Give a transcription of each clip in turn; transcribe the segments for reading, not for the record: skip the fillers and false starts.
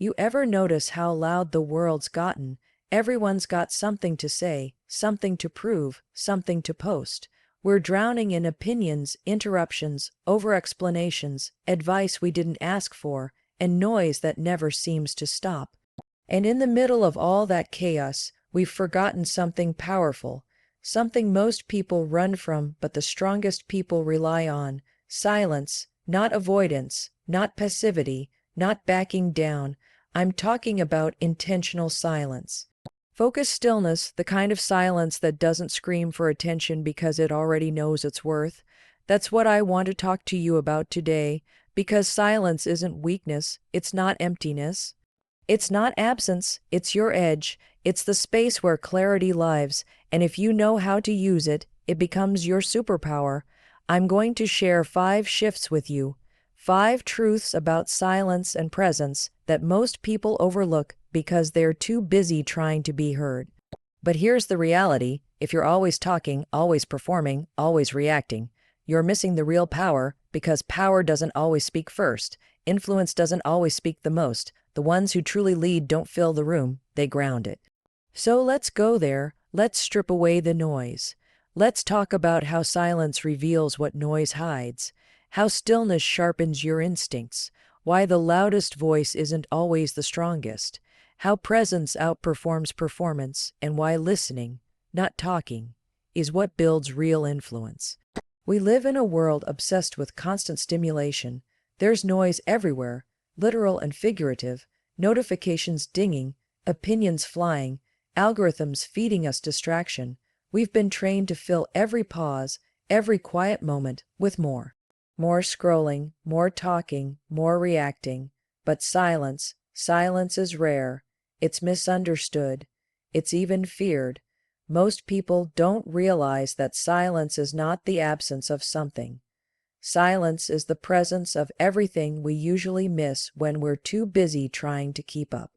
You ever notice how loud the world's gotten? Everyone's got something to say, something to prove, something to post. We're drowning in opinions, interruptions, over-explanations, advice we didn't ask for, and noise that never seems to stop. And in the middle of all that chaos, we've forgotten something powerful, something most people run from but the strongest people rely on: silence, not avoidance, not passivity, not backing down. I'm talking about intentional silence. Focus stillness, the kind of silence that doesn't scream for attention because it already knows its worth. That's what I want to talk to you about today, because silence isn't weakness, it's not emptiness. It's not absence, it's your edge. It's the space where clarity lives, and if you know how to use it, it becomes your superpower. I'm going to share 5 shifts with you, 5 truths about silence and presence that most people overlook because they're too busy trying to be heard. But here's the reality: if you're always talking, always performing, always reacting, you're missing the real power, because power doesn't always speak first. Influence doesn't always speak the most. The ones who truly lead don't fill the room, they ground it. So let's go there. Let's strip away the noise. Let's talk about how silence reveals what noise hides, how stillness sharpens your instincts, why the loudest voice isn't always the strongest, how presence outperforms performance, and why listening, not talking, is what builds real influence. We live in a world obsessed with constant stimulation. There's noise everywhere, literal and figurative, notifications dinging, opinions flying, algorithms feeding us distraction. We've been trained to fill every pause, every quiet moment with more. More scrolling, more talking, more reacting. But silence is rare. It's misunderstood. It's even feared. Most people don't realize that silence is not the absence of something. Silence is the presence of everything we usually miss when we're too busy trying to keep up.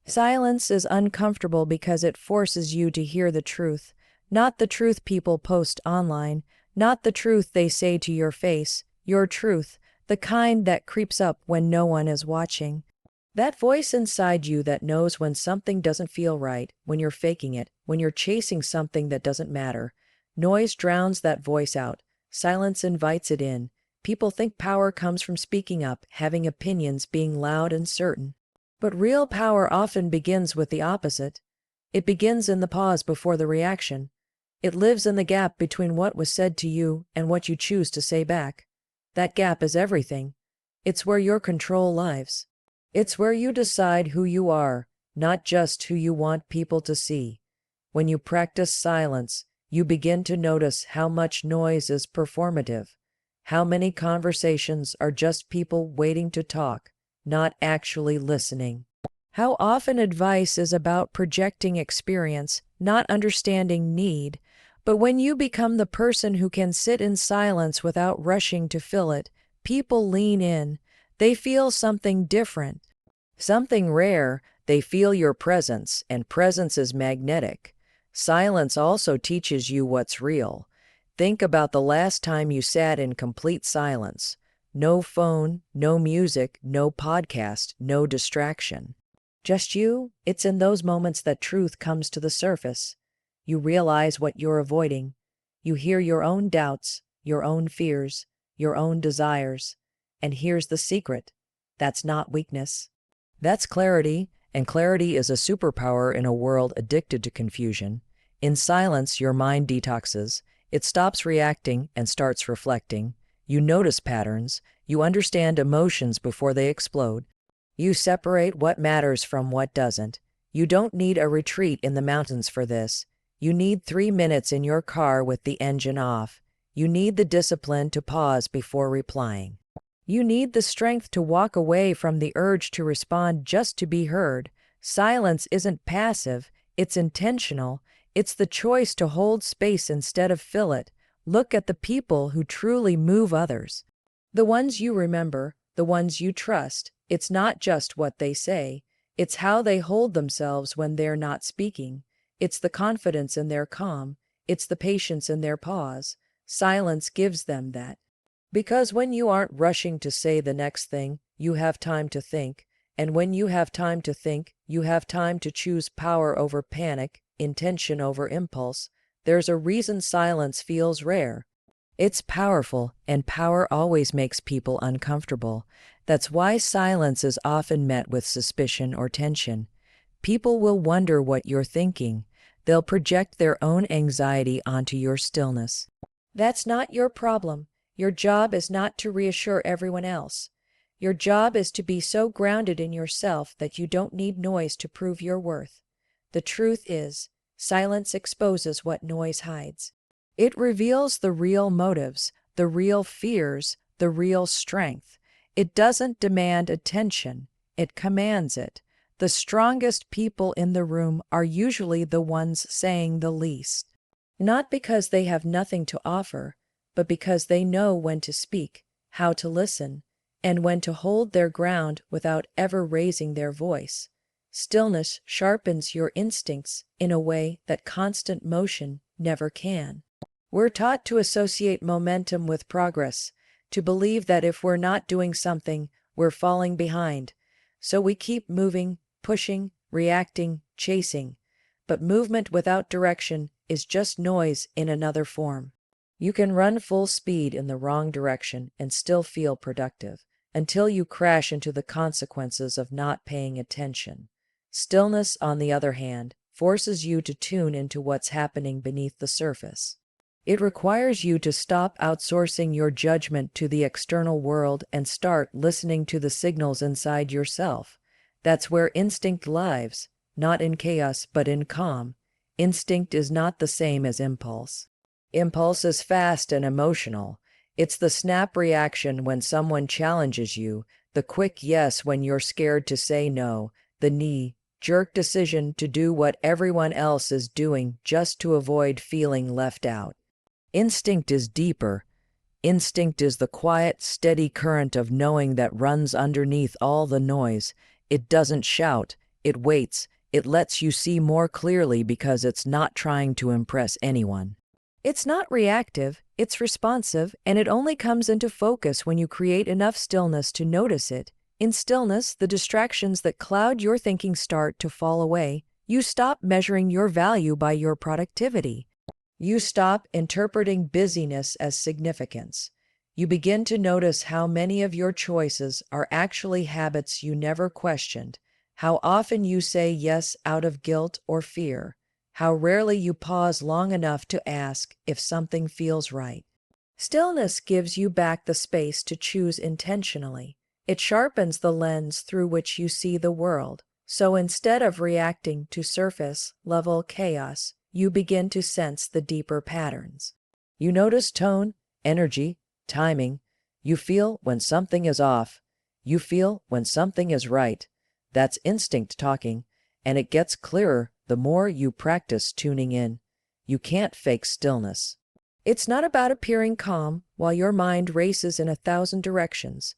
Silence is uncomfortable because it forces you to hear the truth, not the truth people post online, not the truth they say to your face, your truth, the kind that creeps up when no one is watching. That voice inside you that knows when something doesn't feel right, when you're faking it, when you're chasing something that doesn't matter. Noise drowns that voice out. Silence invites it in. People think power comes from speaking up, having opinions, being loud and certain. But real power often begins with the opposite. It begins in the pause before the reaction. It lives in the gap between what was said to you and what you choose to say back. That gap is everything. It's where your control lives. It's where you decide who you are, not just who you want people to see. When you practice silence, you begin to notice how much noise is performative, how many conversations are just people waiting to talk, not actually listening. How often advice is about projecting experience, not understanding need. But when you become the person who can sit in silence without rushing to fill it, people lean in. They feel something different, something rare. They feel your presence, and presence is magnetic. Silence also teaches you what's real. Think about the last time you sat in complete silence. No phone, no music, no podcast, no distraction. Just you. It's in those moments that truth comes to the surface. You realize what you're avoiding. You hear your own doubts, your own fears, your own desires. And here's the secret: that's not weakness. That's clarity, and clarity is a superpower in a world addicted to confusion. In silence, your mind detoxes. It stops reacting and starts reflecting. You notice patterns. You understand emotions before they explode. You separate what matters from what doesn't. You don't need a retreat in the mountains for this. You need 3 minutes in your car with the engine off. You need the discipline to pause before replying. You need the strength to walk away from the urge to respond just to be heard. Silence isn't passive, it's intentional. It's the choice to hold space instead of fill it. Look at the people who truly move others. The ones you remember, the ones you trust. It's not just what they say. It's how they hold themselves when they're not speaking. It's the confidence in their calm. It's the patience in their pause. Silence gives them that. Because when you aren't rushing to say the next thing, you have time to think. And when you have time to think, you have time to choose power over panic, intention over impulse. There's a reason silence feels rare. It's powerful, and power always makes people uncomfortable. That's why silence is often met with suspicion or tension. People will wonder what you're thinking. They'll project their own anxiety onto your stillness. That's not your problem. Your job is not to reassure everyone else. Your job is to be so grounded in yourself that you don't need noise to prove your worth. The truth is, silence exposes what noise hides. It reveals the real motives, the real fears, the real strength. It doesn't demand attention, it commands it. The strongest people in the room are usually the ones saying the least. Not because they have nothing to offer, but because they know when to speak, how to listen, and when to hold their ground without ever raising their voice. Stillness sharpens your instincts in a way that constant motion never can. We're taught to associate momentum with progress, to believe that if we're not doing something, we're falling behind. So we keep moving, pushing, reacting, chasing. But movement without direction is just noise in another form. You can run full speed in the wrong direction and still feel productive, until you crash into the consequences of not paying attention. Stillness, on the other hand, forces you to tune into what's happening beneath the surface. It requires you to stop outsourcing your judgment to the external world and start listening to the signals inside yourself. That's where instinct lives, not in chaos but in calm. Instinct is not the same as impulse. Impulse is fast and emotional. It's the snap reaction when someone challenges you, the quick yes when you're scared to say no, the knee-jerk decision to do what everyone else is doing just to avoid feeling left out. Instinct is deeper. Instinct is the quiet, steady current of knowing that runs underneath all the noise. It doesn't shout, it waits, it lets you see more clearly because it's not trying to impress anyone. It's not reactive, it's responsive, and it only comes into focus when you create enough stillness to notice it. In stillness, the distractions that cloud your thinking start to fall away. You stop measuring your value by your productivity. You stop interpreting busyness as significance. You begin to notice how many of your choices are actually habits you never questioned, how often you say yes out of guilt or fear, how rarely you pause long enough to ask if something feels right. Stillness gives you back the space to choose intentionally. It sharpens the lens through which you see the world. So instead of reacting to surface-level chaos, you begin to sense the deeper patterns. You notice tone, energy, timing. You feel when something is off. You feel when something is right. That's instinct talking, and it gets clearer the more you practice tuning in. You can't fake stillness. It's not about appearing calm while your mind races in 1,000 directions.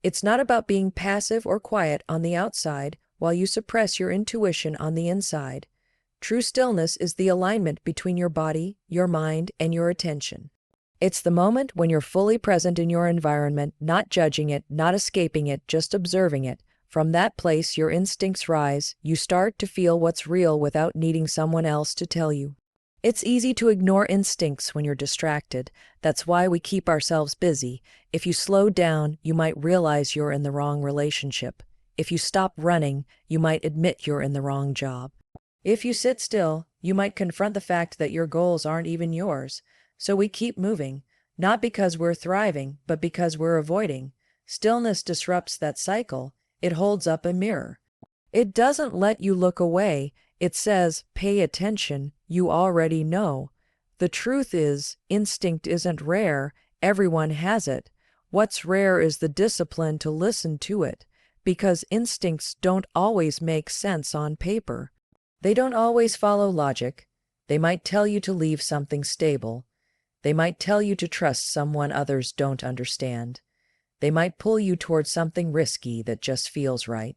It's not about being passive or quiet on the outside while you suppress your intuition on the inside. True stillness is the alignment between your body, your mind, and your attention. It's the moment when you're fully present in your environment, not judging it, not escaping it, just observing it. From that place, your instincts rise. You start to feel what's real without needing someone else to tell you. It's easy to ignore instincts when you're distracted. That's why we keep ourselves busy. If you slow down, you might realize you're in the wrong relationship. If you stop running, you might admit you're in the wrong job. If you sit still, you might confront the fact that your goals aren't even yours. So we keep moving, not because we're thriving, but because we're avoiding. Stillness disrupts that cycle. It holds up a mirror. It doesn't let you look away. It says, pay attention, you already know. The truth is, instinct isn't rare. Everyone has it. What's rare is the discipline to listen to it, because instincts don't always make sense on paper. They don't always follow logic. They might tell you to leave something stable. They might tell you to trust someone others don't understand. They might pull you towards something risky that just feels right.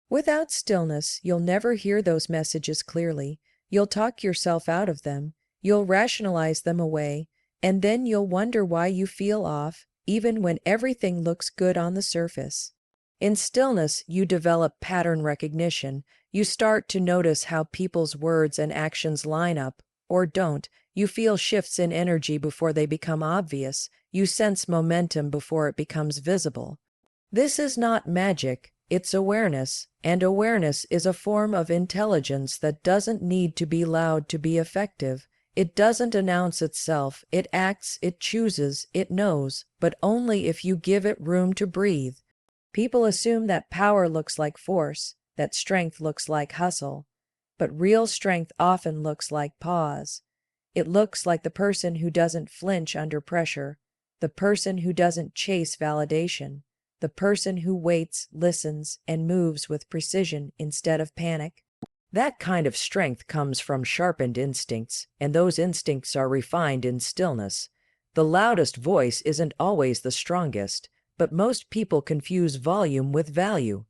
Without stillness, you'll never hear those messages clearly. You'll talk yourself out of them. You'll rationalize them away. And then you'll wonder why you feel off, even when everything looks good on the surface. In stillness, you develop pattern recognition. You start to notice how people's words and actions line up, or don't. You feel shifts in energy before they become obvious. You sense momentum before it becomes visible. This is not magic, it's awareness, and awareness is a form of intelligence that doesn't need to be loud to be effective. It doesn't announce itself, it acts, it chooses, it knows, but only if you give it room to breathe. People assume that power looks like force, that strength looks like hustle, but real strength often looks like pause. It looks like the person who doesn't flinch under pressure, the person who doesn't chase validation, the person who waits, listens, and moves with precision instead of panic. That kind of strength comes from sharpened instincts, and those instincts are refined in stillness. The loudest voice isn't always the strongest, but most people confuse volume with value.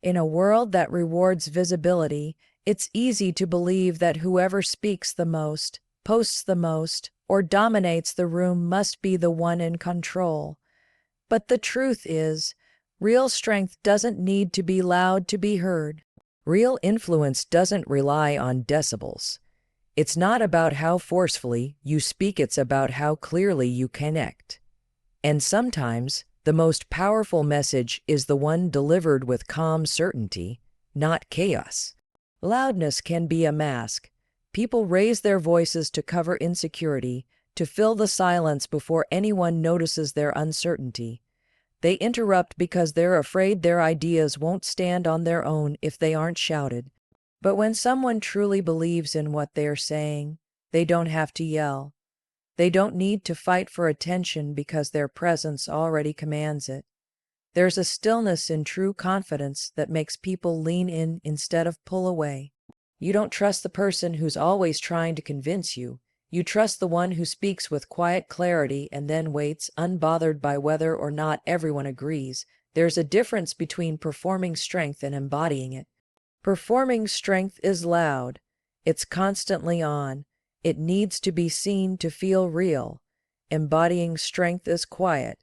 In a world that rewards visibility, it's easy to believe that whoever speaks the most, posts the most, or dominates the room must be the one in control. But the truth is, real strength doesn't need to be loud to be heard. Real influence doesn't rely on decibels. It's not about how forcefully you speak, it's about how clearly you connect. And sometimes, the most powerful message is the one delivered with calm certainty, not chaos. Loudness can be a mask. People raise their voices to cover insecurity, to fill the silence before anyone notices their uncertainty. They interrupt because they're afraid their ideas won't stand on their own if they aren't shouted. But when someone truly believes in what they're saying, they don't have to yell. They don't need to fight for attention because their presence already commands it. There's a stillness in true confidence that makes people lean in instead of pull away. You don't trust the person who's always trying to convince you. You trust the one who speaks with quiet clarity and then waits, unbothered by whether or not everyone agrees. There's a difference between performing strength and embodying it. Performing strength is loud. It's constantly on. It needs to be seen to feel real. Embodying strength is quiet.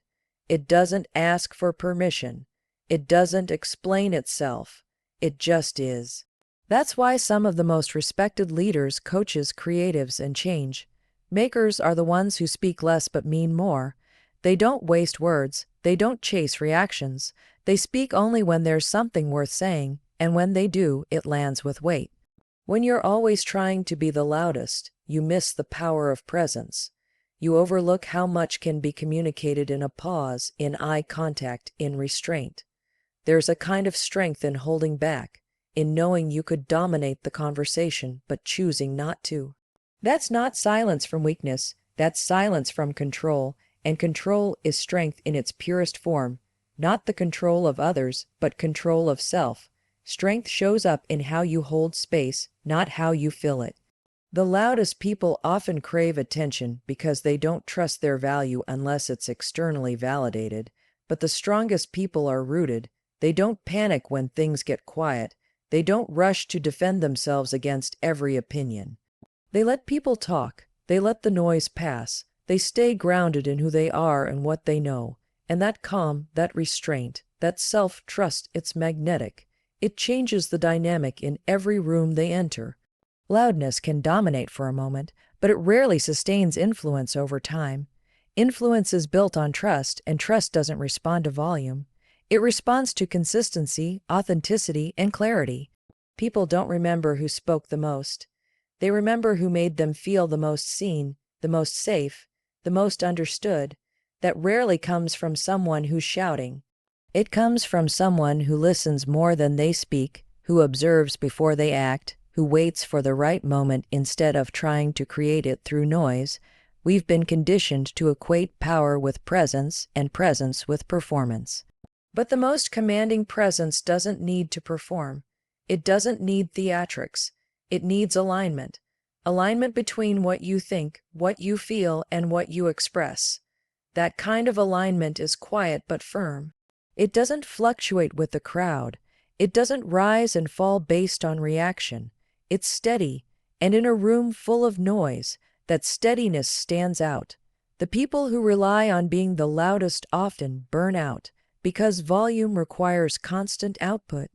It doesn't ask for permission. It doesn't explain itself. It just is. That's why some of the most respected leaders, coaches, creatives, and change makers are the ones who speak less but mean more. They don't waste words. They don't chase reactions. They speak only when there's something worth saying, and when they do, it lands with weight. When you're always trying to be the loudest, you miss the power of presence. You overlook how much can be communicated in a pause, in eye contact, in restraint. There's a kind of strength in holding back, in knowing you could dominate the conversation but choosing not to. That's not silence from weakness, that's silence from control, and control is strength in its purest form, not the control of others, but control of self. Strength shows up in how you hold space, not how you fill it. The loudest people often crave attention because they don't trust their value unless it's externally validated, but the strongest people are rooted. They don't panic when things get quiet. They don't rush to defend themselves against every opinion. They let people talk. They let the noise pass. They stay grounded in who they are and what they know. And that calm, that restraint, that self-trust, it's magnetic. It changes the dynamic in every room they enter. Loudness can dominate for a moment, but it rarely sustains influence over time. Influence is built on trust, and trust doesn't respond to volume. It responds to consistency, authenticity, and clarity. People don't remember who spoke the most. They remember who made them feel the most seen, the most safe, the most understood. That rarely comes from someone who's shouting. It comes from someone who listens more than they speak, who observes before they act, who waits for the right moment instead of trying to create it through noise. We've been conditioned to equate power with presence and presence with performance. But the most commanding presence doesn't need to perform. It doesn't need theatrics. It needs alignment. Alignment between what you think, what you feel, and what you express. That kind of alignment is quiet but firm. It doesn't fluctuate with the crowd. It doesn't rise and fall based on reaction. It's steady, and in a room full of noise, that steadiness stands out. The people who rely on being the loudest often burn out. because volume requires constant output.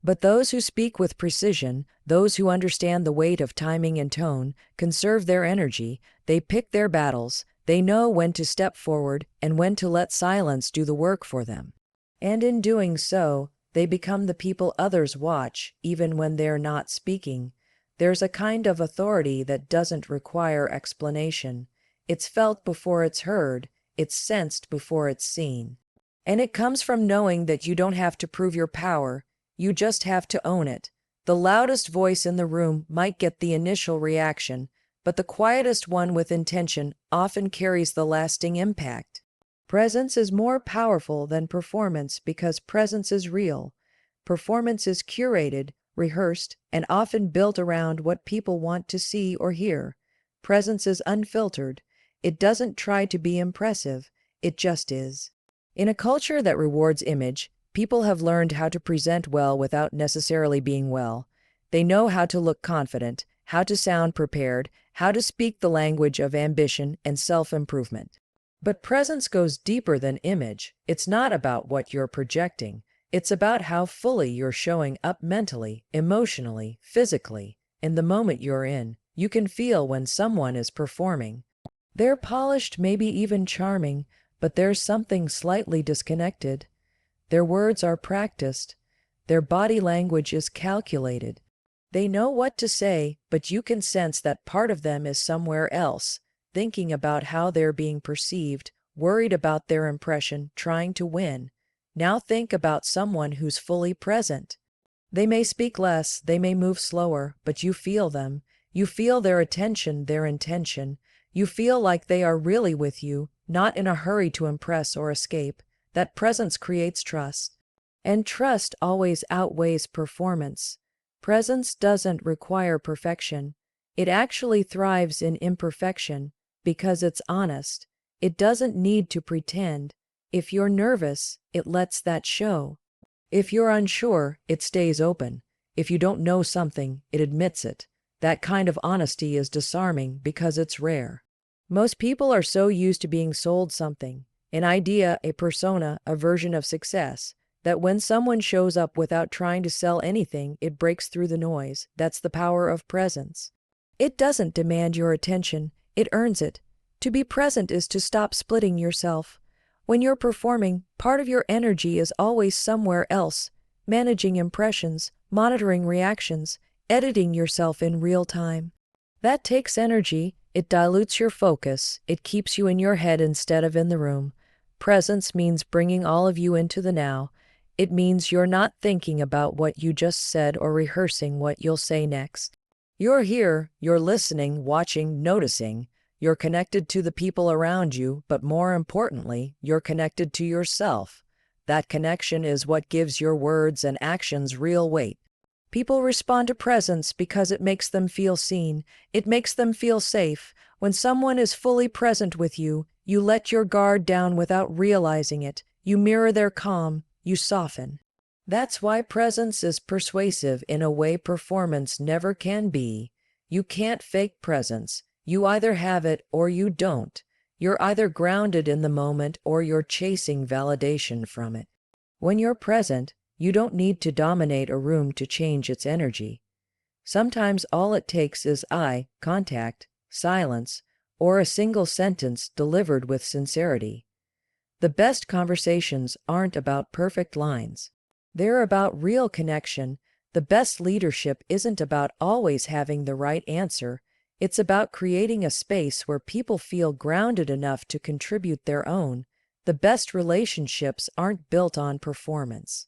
But those who speak with precision, those who understand the weight of timing and tone, conserve their energy, they pick their battles, they know when to step forward and when to let silence do the work for them. And in doing so, they become the people others watch, even when they're not speaking. There's a kind of authority that doesn't require explanation. It's felt before it's heard, it's sensed before it's seen. And it comes from knowing that you don't have to prove your power, you just have to own it. The loudest voice in the room might get the initial reaction, but the quietest one with intention often carries the lasting impact. Presence is more powerful than performance because presence is real. Performance is curated, rehearsed, and often built around what people want to see or hear. Presence is unfiltered. It doesn't try to be impressive, it just is. In a culture that rewards image, people have learned how to present well without necessarily being well. They know how to look confident, how to sound prepared, how to speak the language of ambition and self-improvement. But presence goes deeper than image. It's not about what you're projecting. It's about how fully you're showing up mentally, emotionally, physically. In the moment you're in, you can feel when someone is performing. They're polished, maybe even charming, but there's something slightly disconnected. Their words are practiced. Their body language is calculated. They know what to say, but you can sense that part of them is somewhere else, thinking about how they're being perceived, worried about their impression, trying to win. Now think about someone who's fully present. They may speak less, they may move slower, but you feel them. You feel their attention, their intention. You feel like they are really with you, not in a hurry to impress or escape. That presence creates trust. And trust always outweighs performance. Presence doesn't require perfection. It actually thrives in imperfection because it's honest. It doesn't need to pretend. If you're nervous, it lets that show. If you're unsure, it stays open. If you don't know something, it admits it. That kind of honesty is disarming because it's rare. Most people are so used to being sold something, an idea, a persona, a version of success, that when someone shows up without trying to sell anything, it breaks through the noise. That's the power of presence. It doesn't demand your attention, it earns it. To be present is to stop splitting yourself. When you're performing, part of your energy is always somewhere else, managing impressions, monitoring reactions, editing yourself in real time. That takes energy, it dilutes your focus, it keeps you in your head instead of in the room. Presence means bringing all of you into the now. It means you're not thinking about what you just said or rehearsing what you'll say next. You're here, you're listening, watching, noticing. You're connected to the people around you, but more importantly, you're connected to yourself. That connection is what gives your words and actions real weight. People respond to presence because it makes them feel seen. It makes them feel safe. When someone is fully present with you, you let your guard down without realizing it. You mirror their calm. You soften. That's why presence is persuasive in a way performance never can be. You can't fake presence. You either have it or you don't. You're either grounded in the moment or you're chasing validation from it. When you're present, you don't need to dominate a room to change its energy. Sometimes all it takes is eye contact, silence, or a single sentence delivered with sincerity. The best conversations aren't about perfect lines. They're about real connection. The best leadership isn't about always having the right answer. It's about creating a space where people feel grounded enough to contribute their own. The best relationships aren't built on performance.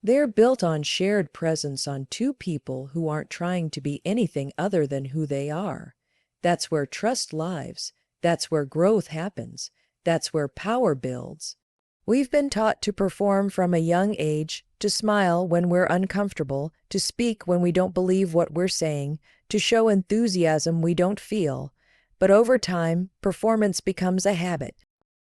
They're built on shared presence on two people who aren't trying to be anything other than who they are. That's where trust lives. That's where growth happens. That's where power builds. We've been taught to perform from a young age, to smile when we're uncomfortable, to speak when we don't believe what we're saying, to show enthusiasm we don't feel. But over time, performance becomes a habit.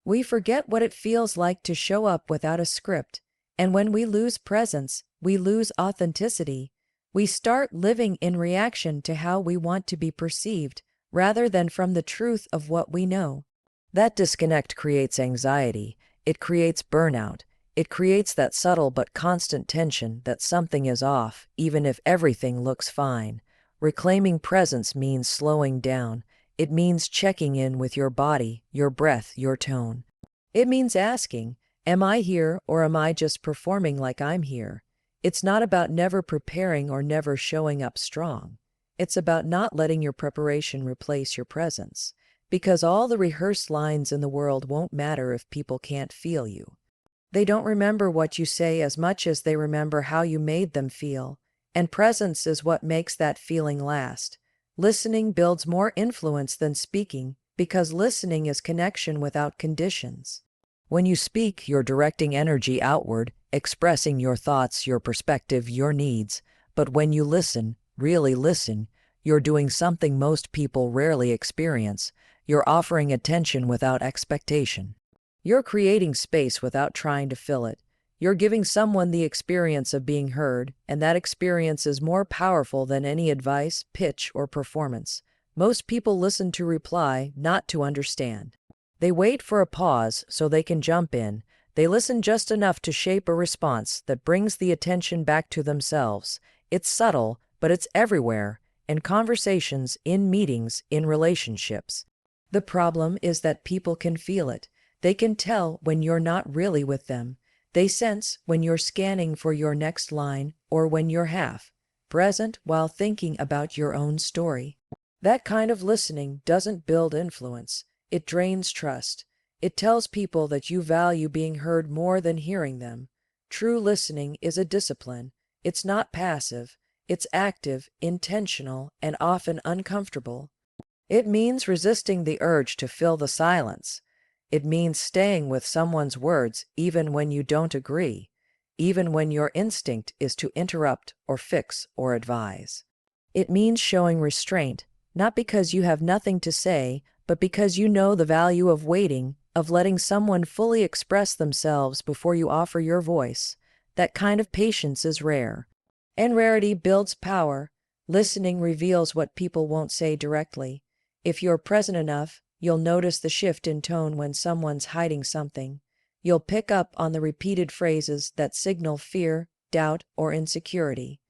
We forget what it feels like to show up without a script. And when we lose presence, we lose authenticity. We start living in reaction to how we want to be perceived, rather than from the truth of what we know. That disconnect creates anxiety. It creates burnout. It creates that subtle but constant tension that something is off, even if everything looks fine. Reclaiming presence means slowing down. It means checking in with your body, your breath, your tone. It means asking, am I here or am I just performing like I'm here? It's not about never preparing or never showing up strong. It's about not letting your preparation replace your presence. Because all the rehearsed lines in the world won't matter if people can't feel you. They don't remember what you say as much as they remember how you made them feel. And presence is what makes that feeling last. Listening builds more influence than speaking, because listening is connection without conditions. When you speak, you're directing energy outward, expressing your thoughts, your perspective, your needs. But when you listen, really listen, you're doing something most people rarely experience. You're offering attention without expectation. You're creating space without trying to fill it. You're giving someone the experience of being heard, and that experience is more powerful than any advice, pitch, or performance. Most people listen to reply, not to understand. They wait for a pause so they can jump in. They listen just enough to shape a response that brings the attention back to themselves. It's subtle, but it's everywhere, in conversations, in meetings, in relationships. The problem is that people can feel it. They can tell when you're not really with them. They sense when you're scanning for your next line or when you're half present while thinking about your own story. That kind of listening doesn't build influence. It drains trust. It tells people that you value being heard more than hearing them. True listening is a discipline. It's not passive. It's active, intentional, and often uncomfortable. It means resisting the urge to fill the silence. It means staying with someone's words even when you don't agree, even when your instinct is to interrupt or fix or advise. It means showing restraint, not because you have nothing to say, but because you know the value of waiting, of letting someone fully express themselves before you offer your voice. That kind of patience is rare. And rarity builds power. Listening reveals what people won't say directly. If you're present enough, you'll notice the shift in tone when someone's hiding something. You'll pick up on the repeated phrases that signal fear, doubt, or insecurity.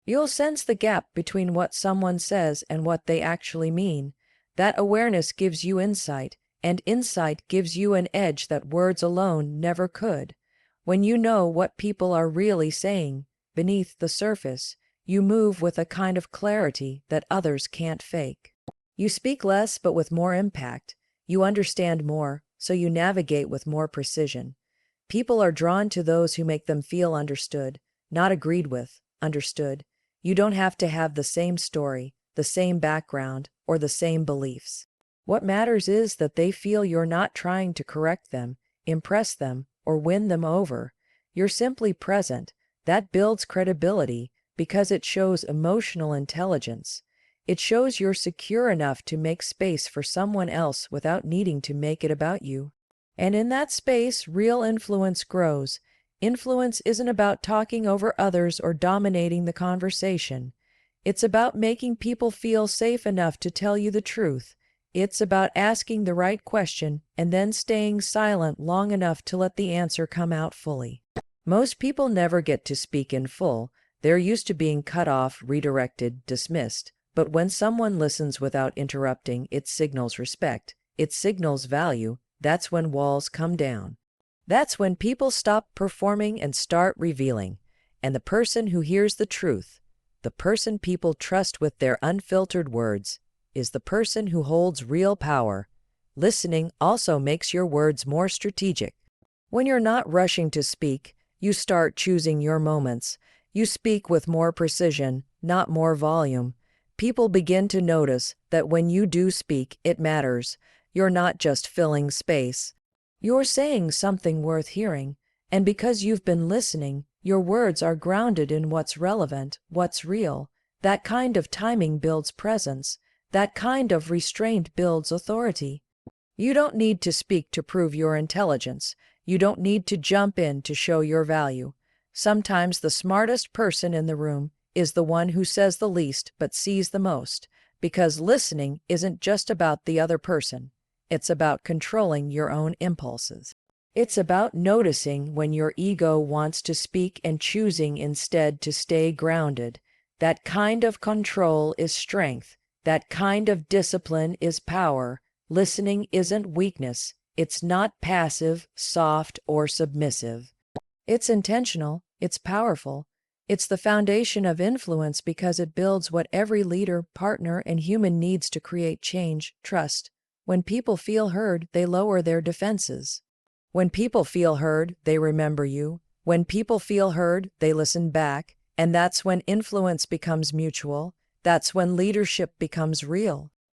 You'll sense the gap between what someone says and what they actually mean. That awareness gives you insight, and insight gives you an edge that words alone never could. When you know what people are really saying, beneath the surface, you move with a kind of clarity that others can't fake. You speak less but with more impact. You understand more, so you navigate with more precision. People are drawn to those who make them feel understood, not agreed with, understood. You don't have to have the same story, the same background, or the same beliefs. What matters is that they feel you're not trying to correct them, impress them, or win them over. You're simply present. That builds credibility because it shows emotional intelligence. It shows you're secure enough to make space for someone else without needing to make it about you. And in that space, real influence grows. Influence isn't about talking over others or dominating the conversation. It's about making people feel safe enough to tell you the truth. It's about asking the right question and then staying silent long enough to let the answer come out fully. Most people never get to speak in full. They're used to being cut off, redirected, dismissed. But when someone listens without interrupting, it signals respect. It signals value. That's when walls come down. That's when people stop performing and start revealing. And the person who hears the truth, the person people trust with their unfiltered words, is the person who holds real power. Listening also makes your words more strategic. When you're not rushing to speak, you start choosing your moments. You speak with more precision, not more volume. People begin to notice that when you do speak, it matters. You're not just filling space. You're saying something worth hearing, and because you've been listening, your words are grounded in what's relevant, what's real. That kind of timing builds presence. That kind of restraint builds authority. You don't need to speak to prove your intelligence. You don't need to jump in to show your value. Sometimes the smartest person in the room is the one who says the least but sees the most, because listening isn't just about the other person. It's about controlling your own impulses. It's about noticing when your ego wants to speak and choosing instead to stay grounded. That kind of control is strength. That kind of discipline is power. Listening isn't weakness. It's not passive, soft, or submissive. It's intentional. It's powerful. It's the foundation of influence because it builds what every leader, partner, and human needs to create change, trust. When people feel heard, they lower their defenses. When people feel heard, they remember you. When people feel heard, they listen back. And that's when influence becomes mutual. That's when leadership becomes real.